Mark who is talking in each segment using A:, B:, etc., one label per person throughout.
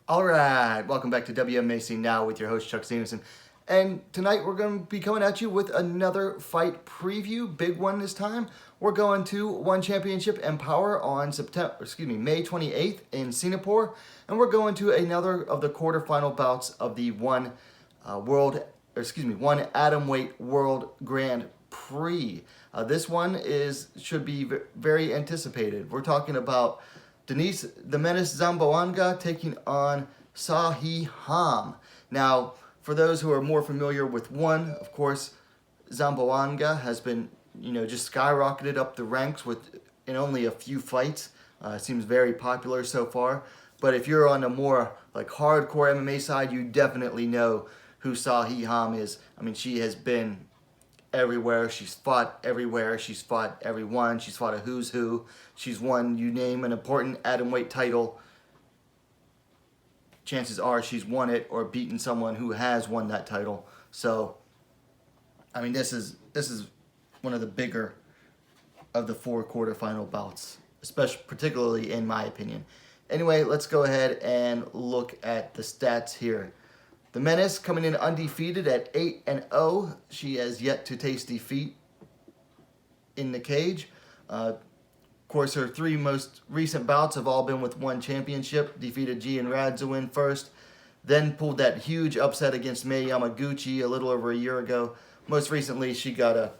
A: All right, welcome back to WMA Now with your host Chuck Stevenson. And tonight we're going to be coming at you with another fight preview, big one this time. We're going to ONE Championship Empower on May 28th in Singapore, and we're going to another of the quarterfinal bouts of the ONE Atomweight World Grand Prix. This one should be very anticipated. We're talking about Denice the Menace Zamboanga taking on Seo Hee Ham. Now, for those who are more familiar with ONE, of course, Zamboanga has been, just skyrocketed up the ranks in only a few fights. Seems very popular so far. But if you're on the more like hardcore MMA side, you definitely know who Seo Hee Ham is. I mean, she has been everywhere. She's fought everywhere. She's fought everyone. She's fought a who's who. She's won, you name an important atomweight title, chances are she's won it or beaten someone who has won that title. So, I mean, this is one of the bigger of the four quarterfinal bouts, particularly in my opinion. Anyway, let's go ahead and look at the stats here. The Menace coming in undefeated at 8-0. She has yet to taste defeat in the cage. Of course, her three most recent bouts have all been with ONE Championship. Defeated Gian Radzawin first, then pulled that huge upset against Mei Yamaguchi a little over a year ago. Most recently, she got a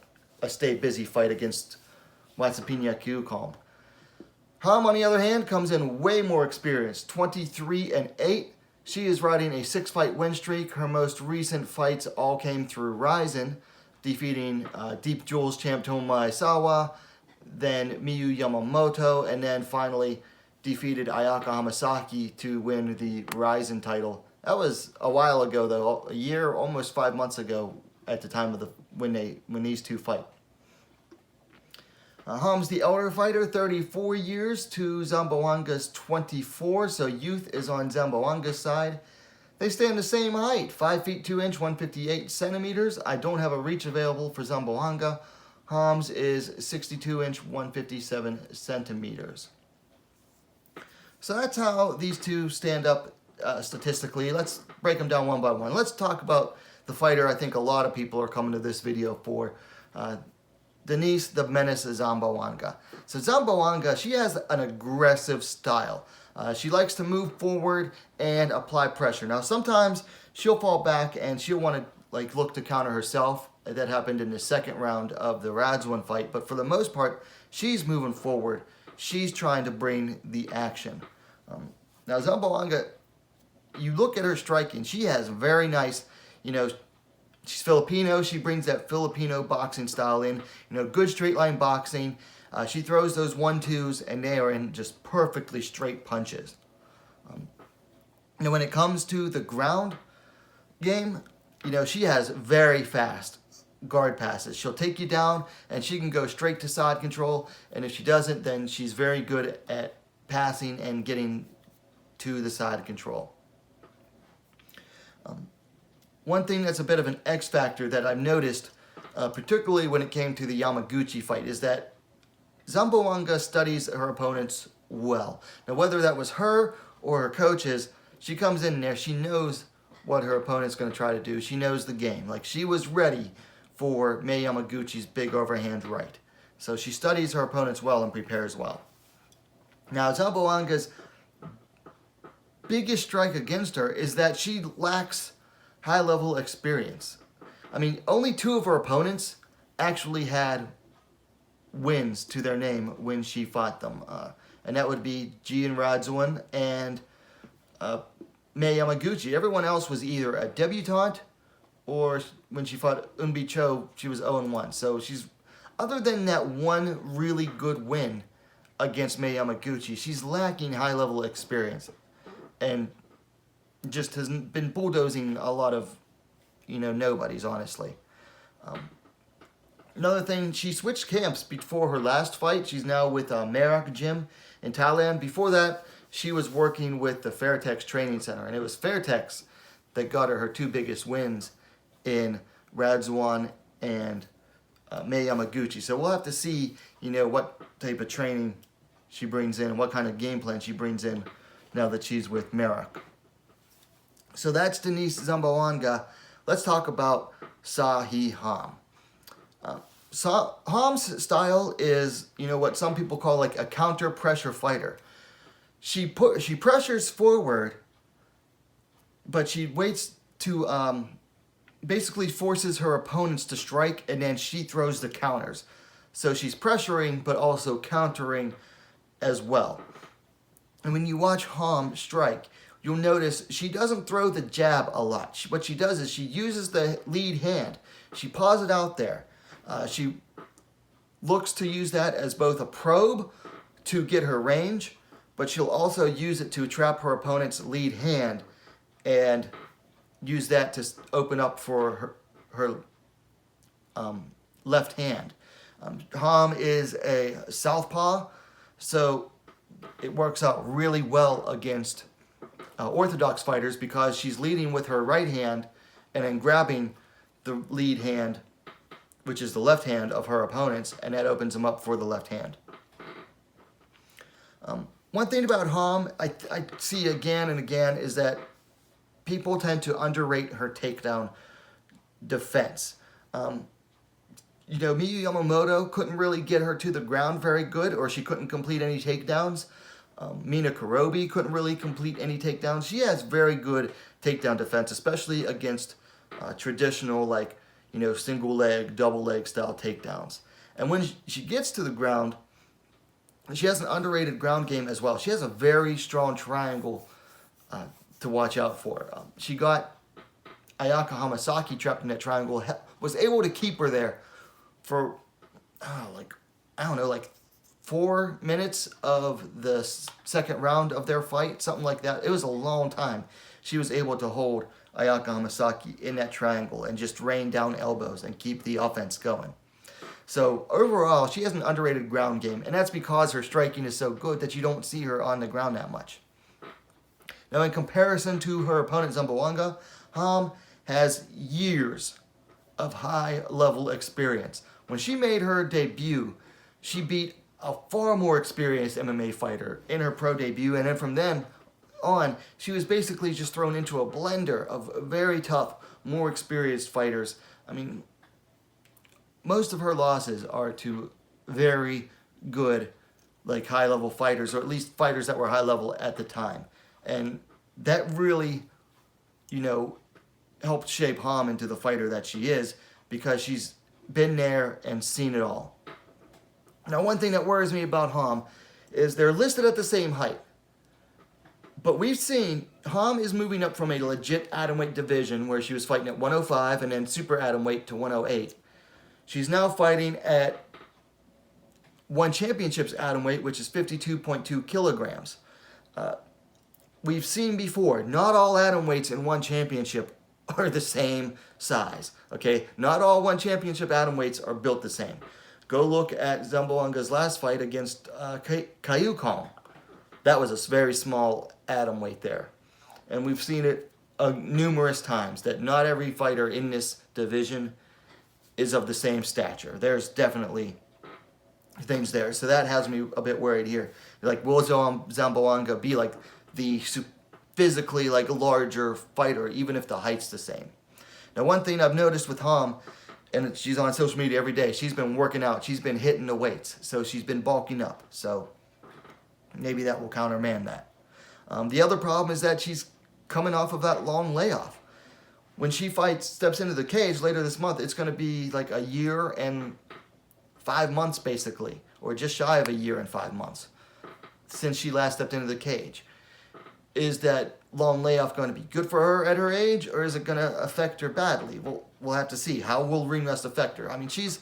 A: stay busy fight against Watsapina Kyukom. Ham, on the other hand, comes in way more experienced, 23-8. She is riding a 6-fight win streak. Her most recent fights all came through RIZIN, defeating Deep Jewels champ Tomoe Sawa, then Miyu Yamamoto, and then finally defeated Ayaka Hamasaki to win the RIZIN title. That was a while ago, though, a year, almost 5 months ago, at the time of when these two fight. Ham's the elder fighter, 34 years to Zamboanga's 24, so youth is on Zamboanga's side. They stand the same height, 5 feet 2 inch, 158 centimeters. I don't have a reach available for Zamboanga. Ham's is 62 inch, 157 centimeters. So that's how these two stand up statistically. Let's break them down one by one. Let's talk about the fighter I think a lot of people are coming to this video for. Denice the Menace Zamboanga. So Zamboanga, she has an aggressive style. She likes to move forward and apply pressure. Now sometimes she'll fall back and she'll want to look to counter herself. That happened in the second round of the Radzawin fight. But for the most part, she's moving forward. She's trying to bring the action. Now Zamboanga, you look at her striking. She has very nice, she's Filipino. She brings that Filipino boxing style in. Good straight line boxing. She throws those 1-2s, and they are in just perfectly straight punches. Now, when it comes to the ground game, she has very fast guard passes. She'll take you down, and she can go straight to side control. And if she doesn't, then she's very good at passing and getting to the side control. One thing that's a bit of an X factor that I've noticed, particularly when it came to the Yamaguchi fight, is that Zamboanga studies her opponents well. Now, whether that was her or her coaches, she comes in there, she knows what her opponent's going to try to do. She knows the game. She was ready for Mei Yamaguchi's big overhand right. So she studies her opponents well and prepares well. Now, Zamboanga's biggest strike against her is that she lacks high-level experience. I mean, only 2 of her opponents actually had wins to their name when she fought them. And that would be Gian Radzawin and Mei Yamaguchi. Everyone else was either a debutante or when she fought Unbi Cho, she was 0-1. So other than that one really good win against Mei Yamaguchi, she's lacking high-level experience. And just has been bulldozing a lot of, nobodies, honestly. Another thing, she switched camps before her last fight. She's now with Merak Gym in Thailand. Before that, she was working with the Fairtex Training Center, and it was Fairtex that got her 2 biggest wins in Radzawin and Mei Yamaguchi. So we'll have to see, what type of training she brings in, what kind of game plan she brings in now that she's with Merak. So that's Denice Zamboanga. Let's talk about Seo Hee Ham. Ham's style is, what some people call like a counter pressure fighter. She pressures forward, but she waits to basically forces her opponents to strike, and then she throws the counters. So she's pressuring, but also countering as well. And when you watch Ham strike, you'll notice she doesn't throw the jab a lot. What she does is she uses the lead hand. She paws it out there. She looks to use that as both a probe to get her range, but she'll also use it to trap her opponent's lead hand and use that to open up for her left hand. Ham is a southpaw, so it works out really well against orthodox fighters because she's leading with her right hand and then grabbing the lead hand, which is the left hand of her opponents, and that opens them up for the left hand. One thing about Ham I see again and again is that people tend to underrate her takedown defense. Miyu Yamamoto couldn't really get her to the ground very good, or she couldn't complete any takedowns. Mina Karobi couldn't really complete any takedowns. She has very good takedown defense, especially against traditional, like, single leg, double leg style takedowns. And when she gets to the ground, she has an underrated ground game as well. She has a very strong triangle to watch out for. She got Ayaka Hamasaki trapped in that triangle, was able to keep her there for, like 4 minutes of the second round of their fight, something like that. It was a long time. She was able to hold Ayaka Hamasaki in that triangle and just rain down elbows and keep the offense going. So overall, she has an underrated ground game, and that's because her striking is so good that you don't see her on the ground that much. Now, in comparison to her opponent Zamboanga, Ham has years of high-level experience. When she made her debut, she beat a far more experienced MMA fighter in her pro debut, and then from then on, she was basically just thrown into a blender of very tough, more experienced fighters. I mean, most of her losses are to very good, like, high-level fighters, or at least fighters that were high-level at the time. And that really, helped shape Ham into the fighter that she is, because she's been there and seen it all. Now, one thing that worries me about Ham is they're listed at the same height. But we've seen Ham is moving up from a legit atomweight division where she was fighting at 105 and then super atomweight to 108. She's now fighting at ONE Championship Atomweight, which is 52.2 kilograms. We've seen before, not all atomweights in ONE Championship are the same size, okay? Not all ONE Championship atomweights are built the same. Go look at Zamboanga's last fight against Caillou Kong. That was a very small atomweight there. And we've seen it numerous times, that not every fighter in this division is of the same stature. There's definitely things there. So that has me a bit worried here. Like, will Zamboanga be like the physically like larger fighter, even if the height's the same? Now, one thing I've noticed with Ham, and she's on social media every day, she's been working out. She's been hitting the weights. So she's been bulking up. So maybe that will countermand that. The other problem is that she's coming off of that long layoff. When she steps into the cage later this month, it's going to be like a year and 5 months, basically, or just shy of a year and 5 months since she last stepped into the cage. Is that long layoff going to be good for her at her age, or is it going to affect her badly? Well, we'll have to see. How will ring rust affect her? I mean, she's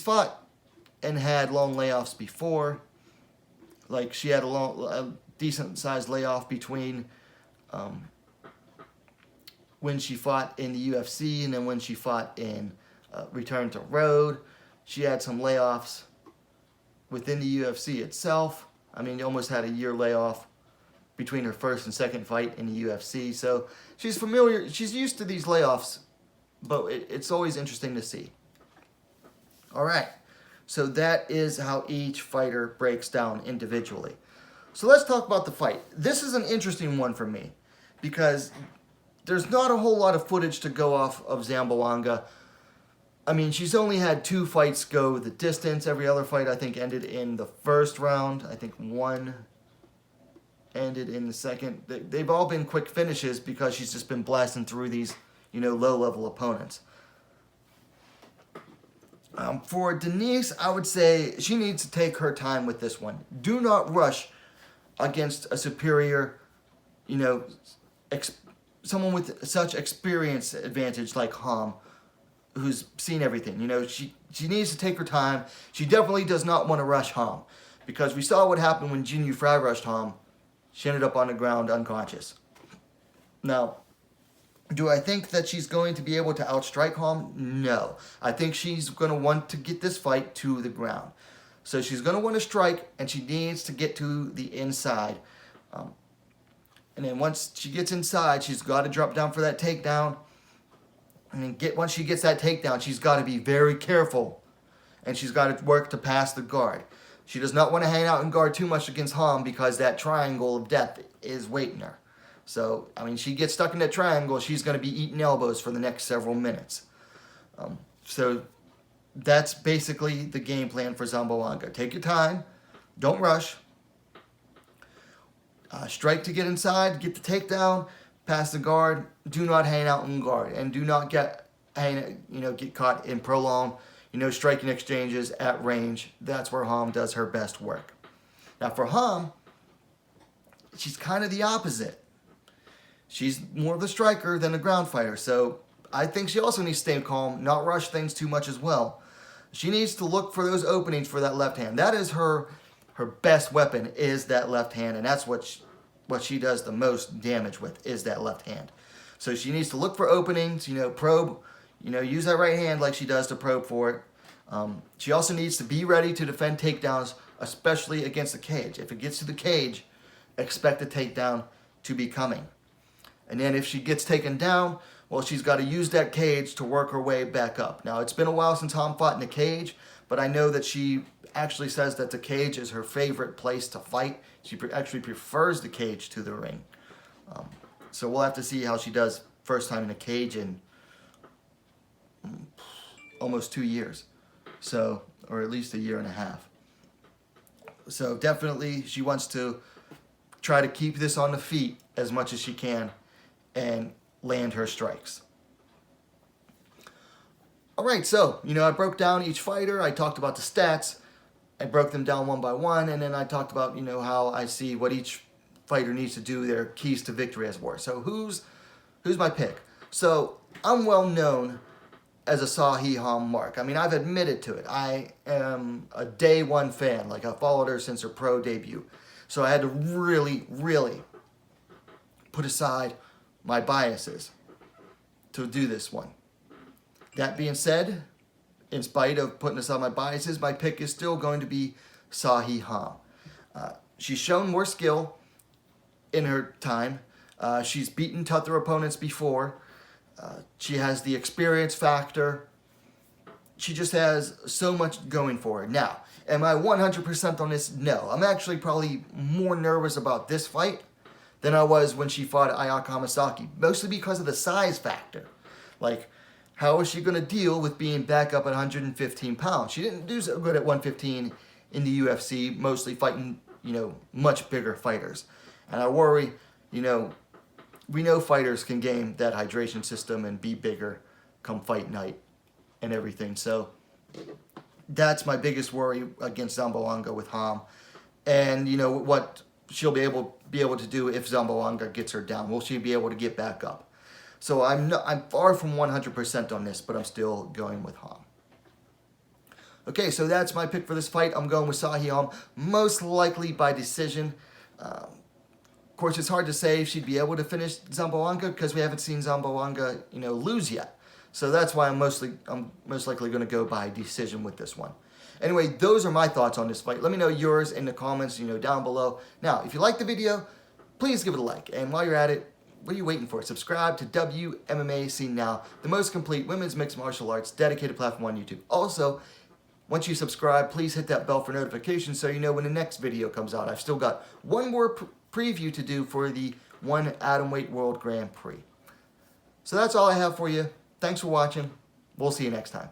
A: fought and had long layoffs before. Like, she had a decent-sized layoff between when she fought in the UFC and then when she fought in Return to Road. She had some layoffs within the UFC itself. I mean, almost had a year layoff between her first and second fight in the UFC. So she's familiar. She's used to these layoffs, but it's always interesting to see. All right. So that is how each fighter breaks down individually. So let's talk about the fight. This is an interesting one for me because there's not a whole lot of footage to go off of Zamboanga. I mean, she's only had 2 fights go the distance. Every other fight, I think, ended in the first round. I think 1 ended in the second. They've all been quick finishes because she's just been blasting through these, low-level opponents. For Denice, I would say she needs to take her time with this one. Do not rush against a superior, someone with such experience advantage like Ham, who's seen everything. She needs to take her time. She definitely does not want to rush Ham, because we saw what happened when Jin Yu Frey rushed Ham. She ended up on the ground unconscious. Now, do I think that she's going to be able to outstrike Ham? No. I think she's going to want to get this fight to the ground. So she's going to want to strike, and she needs to get to the inside. And then once she gets inside, she's got to drop down for that takedown. And then once she gets that takedown, she's got to be very careful. And she's got to work to pass the guard. She does not want to hang out and guard too much against Ham, because that triangle of death is waiting her. So, I mean, she gets stuck in that triangle, she's going to be eating elbows for the next several minutes. So that's basically the game plan for Zamboanga. Take your time. Don't rush. Strike to get inside, get the takedown, pass the guard. Do not hang out and guard, and do not get caught in prolonged, striking exchanges at range. That's where Ham does her best work. Now for Ham, she's kind of the opposite. She's more of a striker than a ground fighter, so I think she also needs to stay calm, not rush things too much as well. She needs to look for those openings for that left hand. That is her best weapon, is that left hand, and that's what she does the most damage with, is that left hand. So she needs to look for openings, probe, use that right hand like she does to probe for it. She also needs to be ready to defend takedowns, especially against the cage. If it gets to the cage, expect the takedown to be coming. And then if she gets taken down, well, she's got to use that cage to work her way back up. Now, it's been a while since Ham fought in the cage, but I know that she actually says that the cage is her favorite place to fight. She actually prefers the cage to the ring. So we'll have to see how she does first time in a cage in almost 2 years. So, or at least a year and a half. So definitely she wants to try to keep this on the feet as much as she can and land her strikes. All right, so, I broke down each fighter. I talked about the stats. I broke them down one by one, and then I talked about, how I see what each fighter needs to do, their keys to victory as war. So who's my pick? So I'm well known as a Seo Hee Ham mark. I mean, I've admitted to it. I am a day one fan. Like, I followed her since her pro debut. So I had to really, really put aside my biases to do this one. That being said, in spite of putting aside my biases, my pick is still going to be Seo Hee Ham. She's shown more skill in her time. She's beaten tougher opponents before. She has the experience factor. She just has so much going for her. Now, am I 100% on this? No. I'm actually probably more nervous about this fight than I was when she fought Ayaka Hamasaki, mostly because of the size factor. Like, how is she going to deal with being back up at 115 pounds? She didn't do so good at 115 in the UFC, mostly fighting, much bigger fighters. And I worry, we know fighters can game that hydration system and be bigger come fight night and everything. So that's my biggest worry against Zamboanga with Ham. And, what she'll be able to do if Zamboanga gets her down. Will she be able to get back up? So I'm far from 100% on this, but I'm still going with Ham. Okay, so that's my pick for this fight. I'm going with Seo Hee Ham, most likely by decision. Of course, it's hard to say if she'd be able to finish Zamboanga because we haven't seen Zamboanga, lose yet. So that's why I'm most likely going to go by decision with this one. Anyway, those are my thoughts on this fight. Let me know yours in the comments, down below. Now, if you liked the video, please give it a like. And while you're at it, what are you waiting for? Subscribe to WMMA Scene Now, the most complete women's mixed martial arts dedicated platform on YouTube. Also, once you subscribe, please hit that bell for notifications so you know when the next video comes out. I've still got one more preview to do for the ONE Atomweight World Grand Prix. So that's all I have for you. Thanks for watching. We'll see you next time.